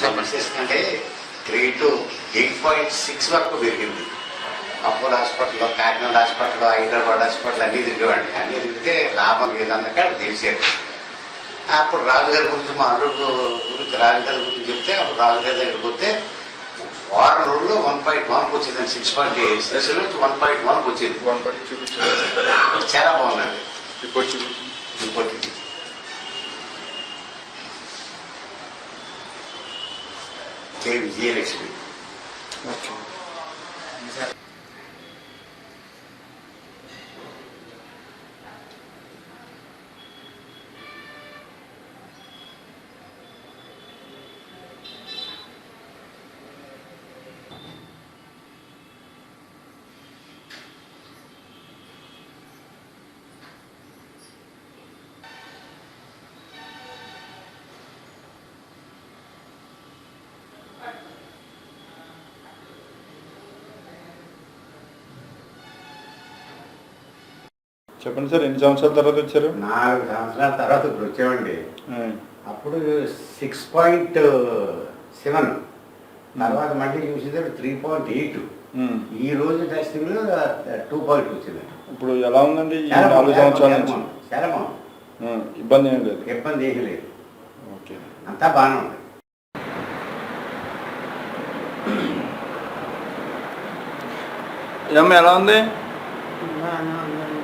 MSS కంటే grade 8.6 వరకు పెరిగింది. అపోలో హాస్పిటల్లో, కాకినాడ హాస్పిటల్లో, హైదరాబాద్ హాస్పిటల్ అన్నీ తిరిగేవాడిని. అన్నీ తిరిగితే లాభం లేదన్నాక తెలిసారు. అప్పుడు రాజుగారి గురించి మా అల్లుడు గురించి రాజుగారి గురించి చెప్తే అప్పుడు రాజుగారి దగ్గరికి పోతే వారం రోజుల్లో 1.1కి వచ్చింది. 6.8 స్పెషల్ నుంచి 1.1కి వచ్చింది. చాలా బాగుందండి. రిపోర్ట్ విజయలక్ష్మి. చెప్పండి సార్, ఎన్ని సంవత్సరాల తర్వాత వచ్చారు? 4 సంవత్సరాల తర్వాత ఇప్పుడు వచ్చామండి. అప్పుడు 6.7, తర్వాత మళ్ళీ చూసింది 3.8. ఈ రోజు టెస్టింగ్ 2 వచ్చింది. ఇప్పుడు ఎలా ఉందండి ఈ 4 సంవత్సరాల నుంచి? చాలా బాగుంది. ఇబ్బంది ఏం లేదు? ఇబ్బంది ఏమీ లేదు. ఓకే, అంతా బాగానే ఉంది. ఏమో ఎలా ఉంది? బాగానే ఉందండి.